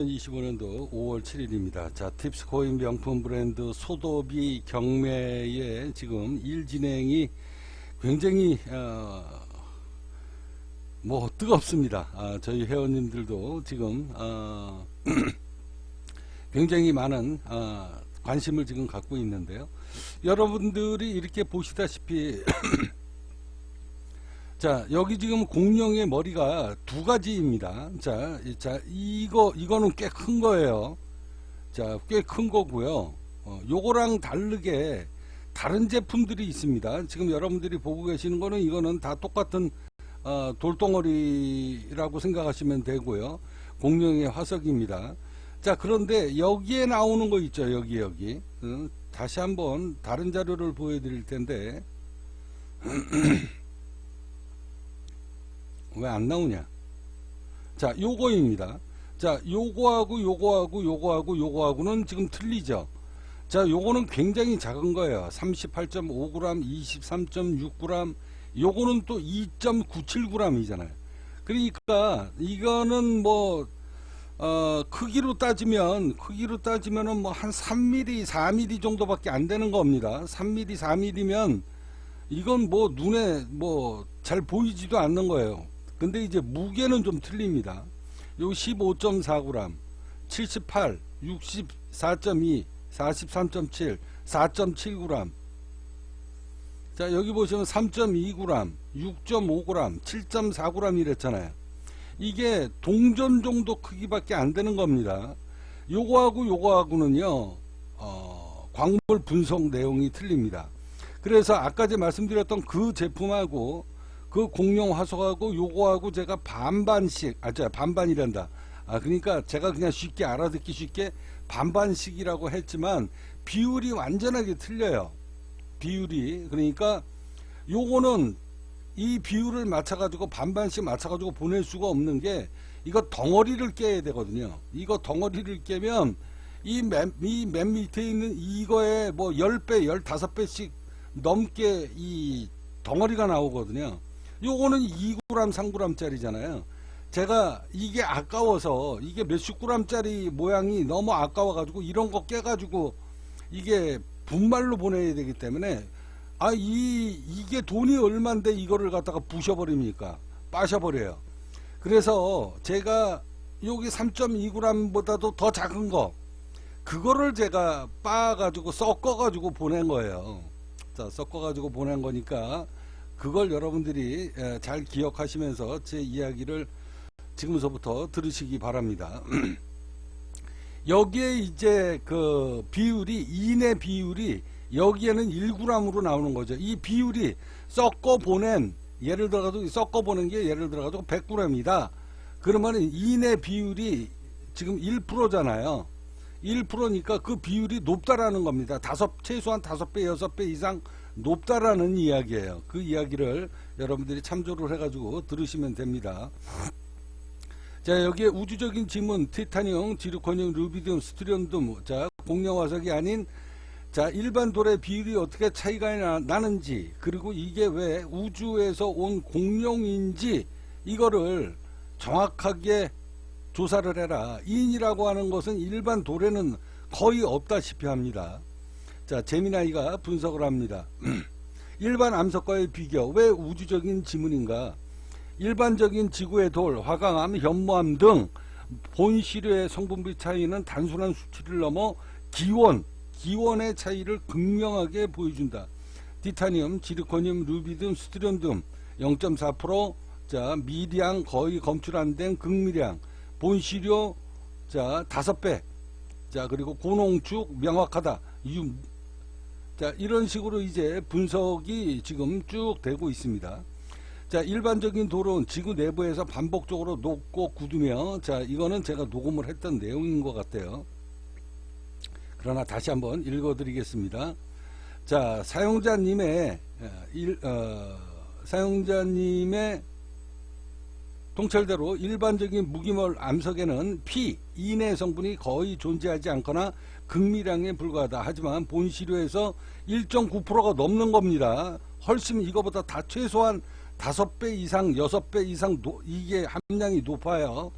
2025년도 5월 7일입니다. 자, 팁스코인 명품 브랜드 소도비 경매의 지금 일 진행이 굉장히 뜨겁습니다. 저희 회원님들도 지금 굉장히 많은 관심을 지금 갖고 있는데요. 여러분들이 이렇게 보시다시피 자, 여기 지금 공룡의 머리가 두 가지입니다. 자, 이거는 꽤 큰 거예요. 자, 꽤 큰 거고요. 요거랑 다르게 다른 제품들이 있습니다. 지금 여러분들이 보고 계시는 거는 이거는 다 똑같은 돌덩어리라고 생각하시면 되고요. 공룡의 화석입니다. 자, 그런데 여기에 나오는 거 있죠. 여기. 다시 한번 다른 자료를 보여드릴 텐데 왜 안 나오냐? 자, 요거입니다. 자, 요거하고는 지금 틀리죠. 자, 요거는 굉장히 작은 거예요. 38.5g, 23.6g, 요거는 또 2.97g이잖아요. 그러니까 이거는 크기로 따지면은 한 3mm, 4mm 정도밖에 안 되는 겁니다. 3mm, 4mm면 이건 눈에 잘 보이지도 않는 거예요. 근데 이제 무게는 좀 틀립니다. 요 15.4g, 78, 64.2, 43.7, 4.7g. 자, 여기 보시면 3.2g, 6.5g, 7.4g 이랬잖아요. 이게 동전 정도 크기밖에 안 되는 겁니다. 요거하고는요, 광물 분석 내용이 틀립니다. 그래서 아까 제가 말씀드렸던 그 제품하고 그 공룡 화석하고 요거하고 제가 반반이란다. 그러니까 제가 그냥 쉽게 알아듣기 쉽게 반반씩이라고 했지만 비율이 완전하게 틀려요. 비율이. 그러니까 요거는 이 비율을 맞춰가지고 반반씩 맞춰가지고 보낼 수가 없는 게 이거 덩어리를 깨야 되거든요. 이거 덩어리를 깨면 이 맨 밑에 있는 이거에 10배, 15배씩 넘게 이 덩어리가 나오거든요. 요거는 2g, 3g 짜리잖아요. 제가 이게 아까워서 이게 몇십 g짜리 모양이 너무 아까워 가지고 이런 거 깨 가지고 이게 분말로 보내야 되기 때문에 이게 돈이 얼만데 이거를 갖다가 부셔버립니까? 빠셔버려요. 그래서 제가 여기 3.2g 보다도 더 작은 거 그거를 제가 빻아가지고 섞어가지고 보낸 거예요. 자, 섞어가지고 보낸 거니까 그걸 여러분들이 잘 기억하시면서 제 이야기를 지금서부터 들으시기 바랍니다. 여기에 이제 그 비율이 인의 비율이 여기에는 1g으로 나오는 거죠. 이 비율이 섞어보낸 예를 들어가지고 섞어보낸 게 예를 들어가지고 100g이다. 그러면 인의 비율이 지금 1%잖아요. 1%니까 그 비율이 높다라는 겁니다. 최소한 5배, 6배 이상 높다라는 이야기예요. 그 이야기를 여러분들이 참조를 해가지고 들으시면 됩니다. 자, 여기에 우주적인 지문, 티타늄, 지르코늄, 루비디움, 스트론튬, 자, 공룡 화석이 아닌 자, 일반 돌의 비율이 어떻게 차이가 나는지, 그리고 이게 왜 우주에서 온 공룡인지 이거를 정확하게 조사를 해라. 인이라고 하는 것은 일반 돌에는 거의 없다시피 합니다. 자, 제미나이가 분석을 합니다. 일반 암석과의 비교, 왜 우주적인 지문인가? 일반적인 지구의 돌, 화강암, 현무암 등 본시료의 성분비 차이는 단순한 수치를 넘어 기원의 차이를 극명하게 보여준다. 티타늄, 지르코늄, 루비디움, 스트론튬 0.4%, 자, 미량 거의 검출 안 된 극미량, 본시료 자 5배, 자, 그리고 고농축 명확하다. 자, 이런 식으로 이제 분석이 지금 쭉 되고 있습니다. 자, 일반적인 돌은 지구 내부에서 반복적으로 녹고 굳으며, 자, 이거는 제가 녹음을 했던 내용인 것 같아요. 그러나 다시 한번 읽어 드리겠습니다. 자, 사용자님의 통찰대로 일반적인 무기물 암석에는 인의 성분이 거의 존재하지 않거나 극미량에 불과하다. 하지만 본시료에서 1.9%가 넘는 겁니다. 훨씬 이거보다 다 최소한 5배 이상, 6배 이상 이게 함량이 높아요.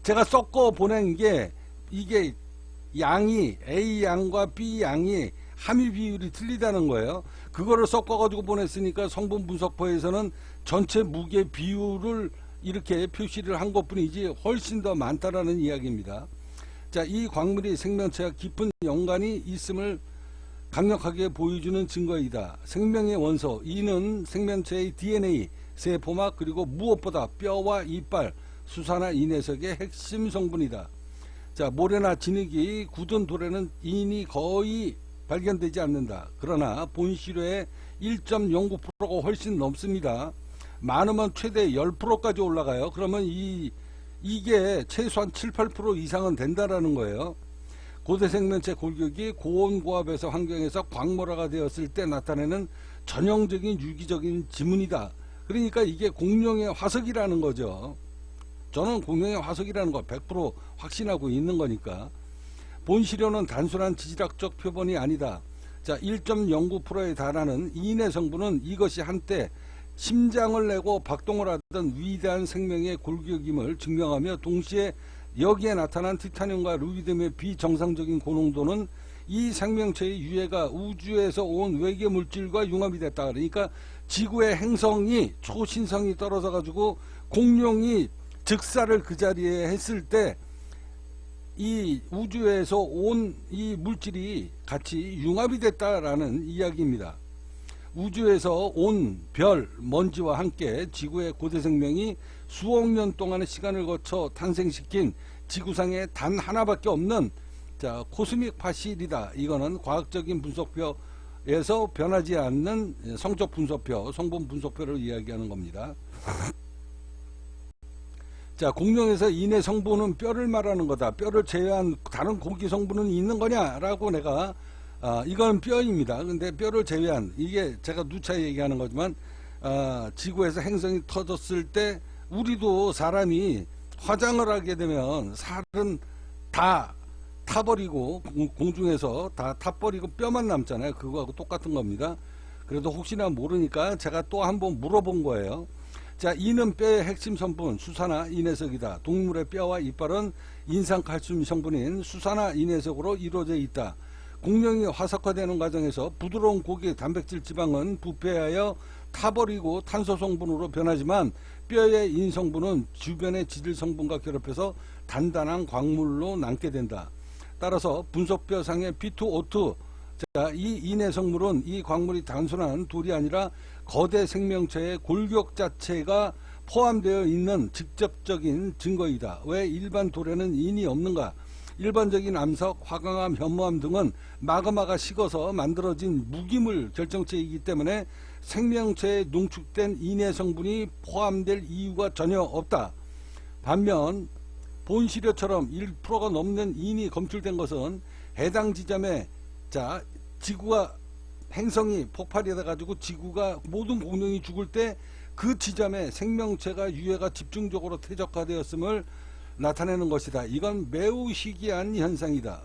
제가 섞어 보낸 게 이게 양이 A 양과 B 양이 함유 비율이 틀리다는 거예요. 그거를 섞어 가지고 보냈으니까 성분 분석표에서는 전체 무게 비율을 이렇게 표시를 한 것뿐이지 훨씬 더 많다라는 이야기입니다. 자, 이 광물이 생명체와 깊은 연관이 있음을 강력하게 보여주는 증거이다. 생명의 원소, 이는 생명체의 DNA, 세포막, 그리고 무엇보다 뼈와 이빨, 수사나 인해석의 핵심 성분이다. 자, 모래나 진흙이 굳은 돌에는 인이 거의 발견되지 않는다. 그러나 본시료의 1.09%가 훨씬 넘습니다. 많으면 최대 10%까지 올라가요. 그러면 이게 최소한 7, 8% 이상은 된다라는 거예요. 고대 생명체 골격이 고온고압에서 환경에서 광물화가 되었을 때 나타내는 전형적인 유기적인 지문이다. 그러니까 이게 공룡의 화석이라는 거죠. 저는 공룡의 화석이라는 거 100% 확신하고 있는 거니까. 본시료는 단순한 지질학적 표본이 아니다. 자, 1.09%에 달하는 인의 성분은 이것이 한때 심장을 내고 박동을 하던 위대한 생명의 골격임을 증명하며, 동시에 여기에 나타난 티타늄과 루비디움의 비정상적인 고농도는 이 생명체의 유해가 우주에서 온 외계 물질과 융합이 됐다. 그러니까 지구의 행성이 초신성이 떨어져 가지고 공룡이 즉사를 그 자리에 했을 때 이 우주에서 온 이 물질이 같이 융합이 됐다라는 이야기입니다. 우주에서 온 별, 먼지와 함께 지구의 고대 생명이 수억 년 동안의 시간을 거쳐 탄생시킨 지구상에 단 하나밖에 없는, 자, 코스믹 파실이다. 이거는 과학적인 분석표에서 변하지 않는 성적 분석표, 성분 분석표를 이야기하는 겁니다. 자, 공룡에서 인의 성분은 뼈를 말하는 거다. 뼈를 제외한 다른 고기 성분은 있는 거냐라고 내가 이건 뼈입니다. 근데 뼈를 제외한, 이게 제가 누차 얘기하는 거지만 지구에서 행성이 터졌을 때 우리도 사람이 화장을 하게 되면 살은 다 타버리고 공중에서 다 타버리고 뼈만 남잖아요. 그거하고 똑같은 겁니다. 그래도 혹시나 모르니까 제가 또 한번 물어본 거예요. 자, 이는 뼈의 핵심 성분 수산화 인해석이다. 동물의 뼈와 이빨은 인산칼슘 성분인 수산화 인해석으로 이루어져 있다. 공룡이 화석화되는 과정에서 부드러운 고기, 단백질, 지방은 부패하여 타버리고 탄소 성분으로 변하지만 뼈의 인성분은 주변의 지질 성분과 결합해서 단단한 광물로 남게 된다. 따라서 분석표상의 P2O2, 자, 이 인해 성물은 이 광물이 단순한 돌이 아니라 거대 생명체의 골격 자체가 포함되어 있는 직접적인 증거이다. 왜 일반 돌에는 인이 없는가? 일반적인 암석, 화강암, 현무암 등은 마그마가 식어서 만들어진 무기물 결정체이기 때문에 생명체에 농축된 인해 성분이 포함될 이유가 전혀 없다. 반면 본시료처럼 1%가 넘는 인이 검출된 것은 해당 지점에, 자, 지구가 행성이 폭발이 돼가지고 지구가 모든 공룡이 죽을 때 그 지점에 생명체가 유해가 집중적으로 퇴적화되었음을 나타내는 것이다. 이건 매우 희귀한 현상이다.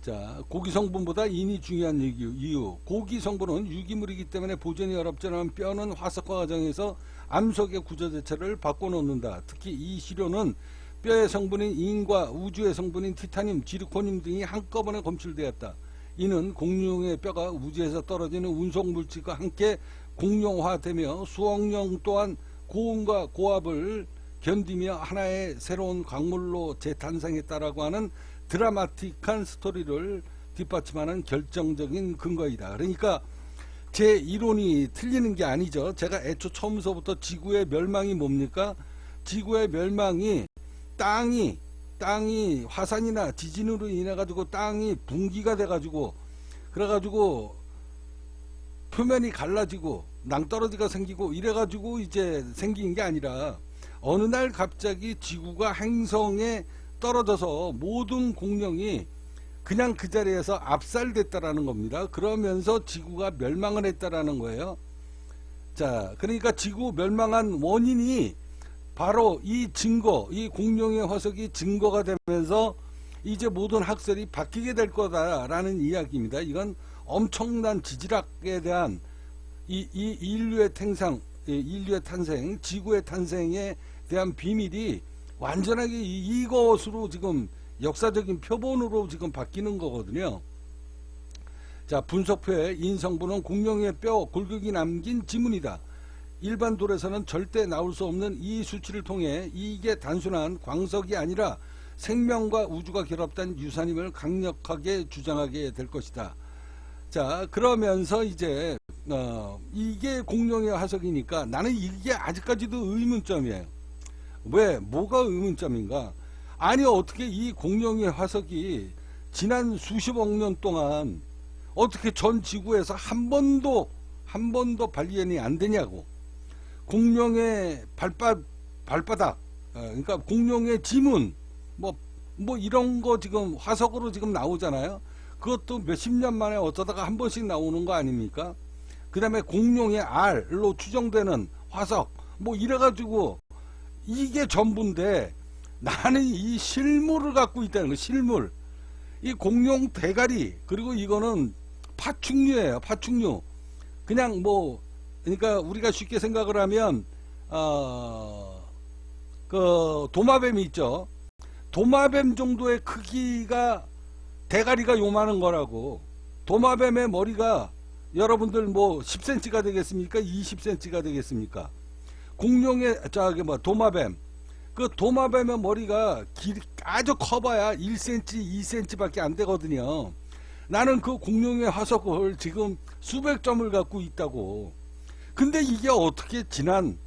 자, 고기 성분보다 인이 중요한 이유. 고기 성분은 유기물이기 때문에 보존이 어렵지만 뼈는 화석화 과정에서 암석의 구조 자체를 바꿔놓는다. 특히 이 시료는 뼈의 성분인 인과 우주의 성분인 티타늄, 지르코늄 등이 한꺼번에 검출되었다. 이는 공룡의 뼈가 우주에서 떨어지는 운송 물질과 함께 공룡화되며 수억 년 동안 고온과 고압을 견디며 하나의 새로운 광물로 재탄생했다라고 하는 드라마틱한 스토리를 뒷받침하는 결정적인 근거이다. 그러니까 제 이론이 틀리는 게 아니죠. 제가 애초 처음서부터 지구의 멸망이 뭡니까? 지구의 멸망이 땅이 화산이나 지진으로 인해 가지고 땅이 붕기가 돼 가지고 그래가지고 표면이 갈라지고 낭떠러지가 생기고 이래가지고 이제 생긴 게 아니라 어느 날 갑자기 지구가 행성에 떨어져서 모든 공룡이 그냥 그 자리에서 압살됐다라는 겁니다. 그러면서 지구가 멸망을 했다라는 거예요. 자, 그러니까 지구 멸망한 원인이 바로 이 증거, 이 공룡의 화석이 증거가 되면서 이제 모든 학설이 바뀌게 될 거다라는 이야기입니다. 이건 엄청난 지질학에 대한 이 인류의 탄생, 지구의 탄생에 대한 비밀이 완전하게 이것으로 지금 역사적인 표본으로 지금 바뀌는 거거든요. 자, 분석표의 인성분은 공룡의 뼈 골격이 남긴 지문이다. 일반 돌에서는 절대 나올 수 없는 이 수치를 통해 이게 단순한 광석이 아니라 생명과 우주가 결합된 유산임을 강력하게 주장하게 될 것이다. 자, 그러면서 이제 이게 공룡의 화석이니까 나는 이게 아직까지도 의문점이에요. 왜? 뭐가 의문점인가? 아니 어떻게 이 공룡의 화석이 지난 수십억 년 동안 어떻게 전 지구에서 한 번도 발견이 안 되냐고. 공룡의 발바닥, 그러니까 공룡의 지문, 뭐 이런 거 지금 화석으로 지금 나오잖아요. 그것도 몇십 년 만에 어쩌다가 한 번씩 나오는 거 아닙니까? 그 다음에 공룡의 알로 추정되는 화석, 뭐 이래가지고 이게 전부인데 나는 이 실물을 갖고 있다는 거, 실물. 이 공룡 대가리, 그리고 이거는 파충류예요, 파충류. 그냥 그러니까 우리가 쉽게 생각을 하면, 그 도마뱀이 있죠. 도마뱀 정도의 크기가 대가리가 요만한 거라고. 도마뱀의 머리가 여러분들 10cm가 되겠습니까? 20cm가 되겠습니까? 공룡의 도마뱀, 그 도마뱀의 머리가 아주 커봐야 1cm, 2cm 밖에 안 되거든요. 나는 그 공룡의 화석을 지금 수백 점을 갖고 있다고. 근데 이게 어떻게 지난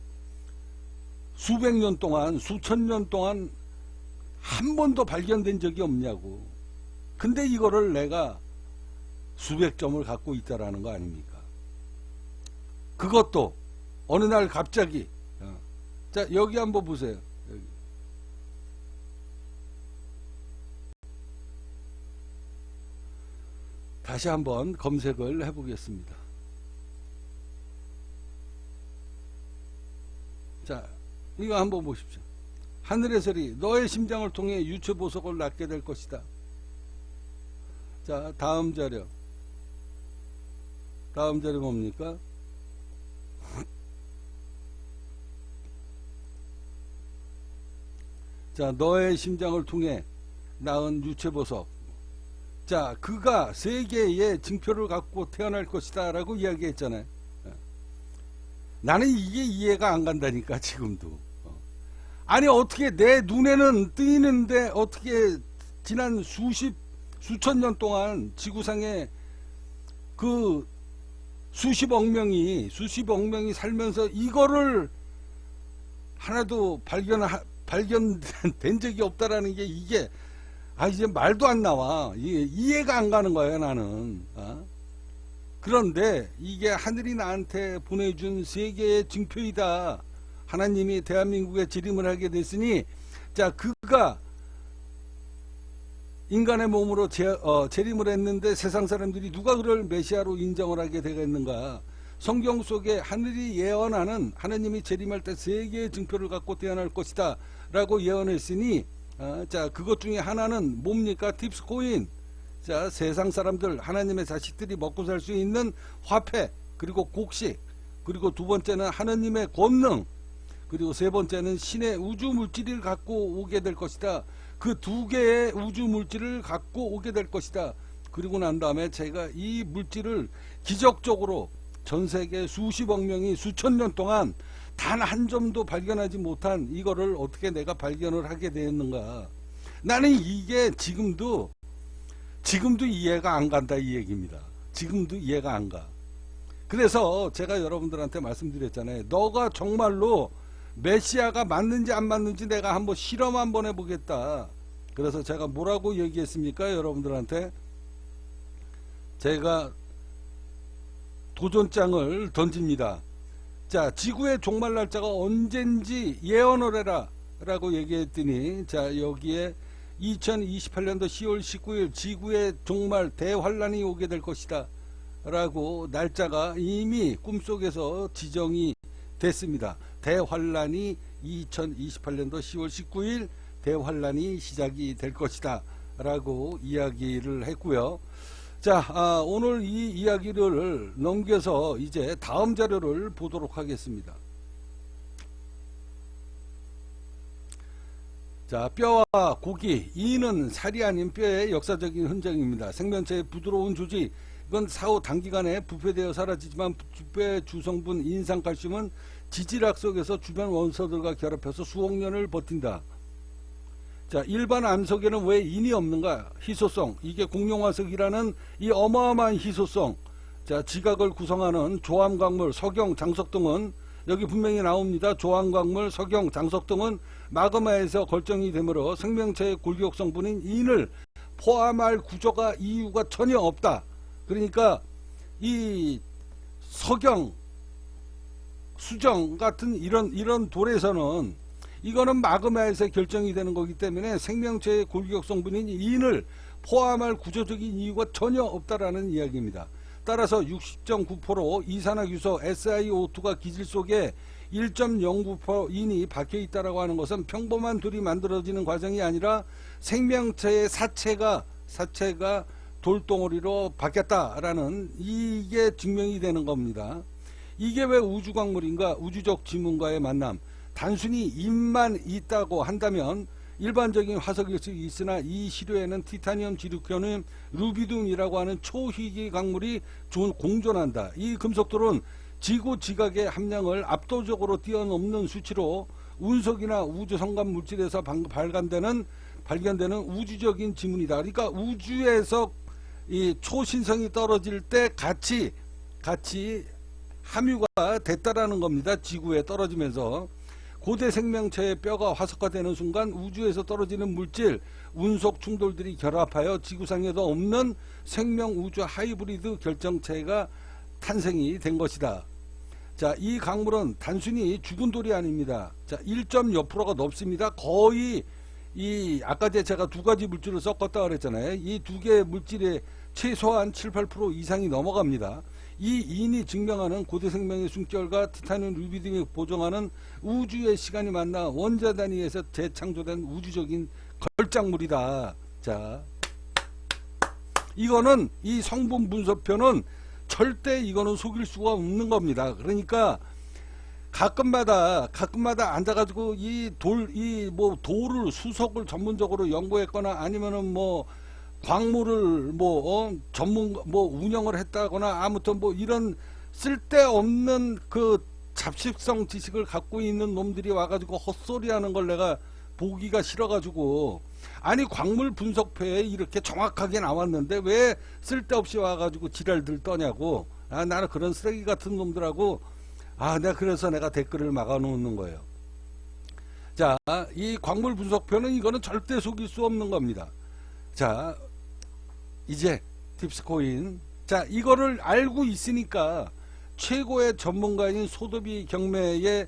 수백 년 동안, 수천 년 동안 한 번도 발견된 적이 없냐고. 근데 이거를 내가 수백 점을 갖고 있다라는 거 아닙니까? 그것도 어느 날 갑자기. 자, 여기 한번 보세요. 여기. 다시 한번 검색을 해보겠습니다. 자, 이거 한번 보십시오. 하늘의 소리, 너의 심장을 통해 유체 보석을 낳게 될 것이다. 자, 다음 자료. 다음 자료 뭡니까? 자, 너의 심장을 통해 낳은 유체 보석. 자, 그가 세계의 증표를 갖고 태어날 것이다 라고 이야기했잖아요. 나는 이게 이해가 안 간다니까, 지금도. 아니 어떻게 내 눈에는 뜨이는데 어떻게 지난 수천 년 동안 지구상에 그 수십억 명이 살면서 이거를 하나도 발견된 적이 없다라는 게 이게 이제 말도 안 나와. 이해가 안 가는 거예요, 나는. 그런데 이게 하늘이 나한테 보내준 세계의 증표이다. 하나님이 대한민국에 재림을 하게 됐으니, 자, 그가 인간의 몸으로 재림을 했는데 세상 사람들이 누가 그를 메시아로 인정을 하게 되겠는가? 성경 속에 하늘이 예언하는 하나님이 재림할 때 세계의 증표를 갖고 태어날 것이다 라고 예언했으니, 자, 그것 중에 하나는 뭡니까? 팁스코인. 자, 세상 사람들, 하나님의 자식들이 먹고 살 수 있는 화폐, 그리고 곡식, 그리고 두 번째는 하나님의 권능, 그리고 세 번째는 신의 우주 물질을 갖고 오게 될 것이다. 그 두 개의 우주 물질을 갖고 오게 될 것이다. 그리고 난 다음에 제가 이 물질을 기적적으로 전 세계 수십억 명이 수천 년 동안 단 한 점도 발견하지 못한 이거를 어떻게 내가 발견을 하게 되었는가. 나는 이게 지금도 이해가 안 간다 이 얘기입니다. 지금도 이해가 안 가. 그래서 제가 여러분들한테 말씀드렸잖아요. 너가 정말로 메시아가 맞는지 안 맞는지 내가 한번 실험 한번 해보겠다. 그래서 제가 뭐라고 얘기했습니까? 여러분들한테 제가 도전장을 던집니다. 자, 지구의 종말 날짜가 언젠지 예언을 해라 라고 얘기했더니, 자, 여기에 2028년도 10월 19일 지구의 종말 대환란이 오게 될 것이다 라고 날짜가 이미 꿈속에서 지정이 됐습니다. 대환란이 2028년도 10월 19일 대환란이 시작이 될 것이다 라고 이야기를 했고요. 자, 오늘 이 이야기를 넘겨서 이제 다음 자료를 보도록 하겠습니다. 자, 뼈와 고기, 이는 살이 아닌 뼈의 역사적인 흔적입니다. 생명체의 부드러운 조직, 이건 사후 단기간에 부패되어 사라지지만 뼈의 주성분 인산칼슘은 지질학 속에서 주변 원소들과 결합해서 수억 년을 버틴다. 자, 일반 암석에는 왜 인이 없는가? 희소성, 이게 공룡화석이라는 이 어마어마한 희소성. 자, 지각을 구성하는 조암광물, 석영, 장석 등은 여기 분명히 나옵니다. 조암광물, 석영, 장석 등은 마그마에서 결정이 되므로 생명체의 골격 성분인 인을 포함할 구조가 이유가 전혀 없다. 그러니까 이 석영, 수정 같은 이런 돌에서는 이거는 마그마에서 결정이 되는 거기 때문에 생명체의 골격 성분인 인을 포함할 구조적인 이유가 전혀 없다라는 이야기입니다. 따라서 60.9% 이산화규소 SiO2가 기질 속에 1.09% 인이 박혀 있다라고 하는 것은 평범한 돌이 만들어지는 과정이 아니라 생명체의 사체가 돌덩어리로 바뀌었다라는 이게 증명이 되는 겁니다. 이게 왜 우주광물인가? 우주적 지문과의 만남. 단순히 인만 있다고 한다면 일반적인 화석일 수 있으나 이 시료에는 티타늄, 지르코늄, 루비듐이라고 하는 초희귀 광물이 공존한다. 이 금속들은 지구 지각의 함량을 압도적으로 뛰어넘는 수치로 운석이나 우주 성간 물질에서 발견되는 우주적인 지문이다. 그러니까 우주에서 이 초신성이 떨어질 때 같이 함유가 됐다라는 겁니다. 지구에 떨어지면서. 고대 생명체의 뼈가 화석화되는 순간 우주에서 떨어지는 물질, 운석 충돌들이 결합하여 지구상에도 없는 생명 우주 하이브리드 결정체가 탄생이 된 것이다. 자, 이 광물은 단순히 죽은 돌이 아닙니다. 자, 1.몇%가 넘습니다. 거의 아까 제가 두 가지 물질을 섞었다 그랬잖아요. 이 두 개의 물질에 최소한 7, 8% 이상이 넘어갑니다. 이 인이 증명하는 고대 생명의 숨결과 티타늄, 루비듐이 보정하는 우주의 시간이 만나 원자 단위에서 재창조된 우주적인 걸작물이다. 자, 이거는 이 성분 분석표는 절대 이거는 속일 수가 없는 겁니다. 그러니까 가끔마다 앉아가지고 돌을 수석을 전문적으로 연구했거나 아니면은 광물을 운영을 했다거나 아무튼 이런 쓸데없는 그 잡식성 지식을 갖고 있는 놈들이 와가지고 헛소리 하는 걸 내가 보기가 싫어가지고, 아니 광물 분석표에 이렇게 정확하게 나왔는데 왜 쓸데없이 와가지고 지랄들 떠냐고. 나는 그런 쓰레기 같은 놈들하고 내가 댓글을 막아 놓는 거예요. 자, 이 광물 분석표는 이거는 절대 속일 수 없는 겁니다. 자, 이제 딥스코인. 자, 이거를 알고 있으니까 최고의 전문가인 소더비 경매의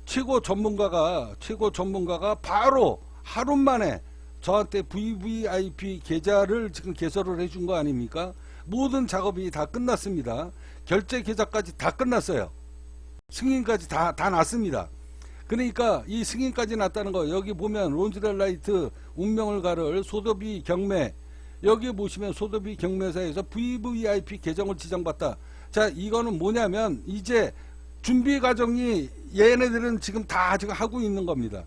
최고 전문가가 바로 하루 만에 저한테 VVIP 계좌를 지금 개설을 해준 거 아닙니까? 모든 작업이 다 끝났습니다. 결제 계좌까지 다 끝났어요. 승인까지 다 났습니다. 그러니까 이 승인까지 났다는 거, 여기 보면 론즈델라이트 운명을 가를 소더비 경매, 여기 보시면 소더비 경매사에서 VVIP 계정을 지정받다. 자, 이거는 뭐냐면 이제 준비 과정이 얘네들은 지금 하고 있는 겁니다.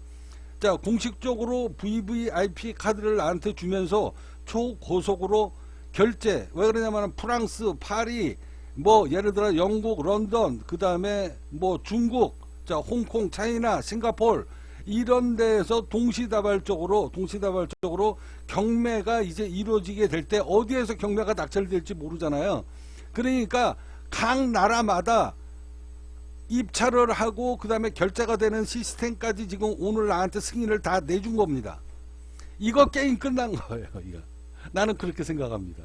자, 공식적으로 VVIP 카드를 나한테 주면서 초고속으로 결제. 왜 그러냐면 프랑스, 파리, 예를 들어 영국, 런던, 그 다음에 중국, 자, 홍콩, 차이나, 싱가포르 이런 데에서 동시다발적으로 경매가 이제 이루어지게 될 때 어디에서 경매가 낙찰될지 모르잖아요. 그러니까 각 나라마다 입찰을 하고 그 다음에 결제가 되는 시스템까지 지금 오늘 나한테 승인을 다 내준 겁니다. 이거 게임 끝난 거예요. 이거. 나는 그렇게 생각합니다.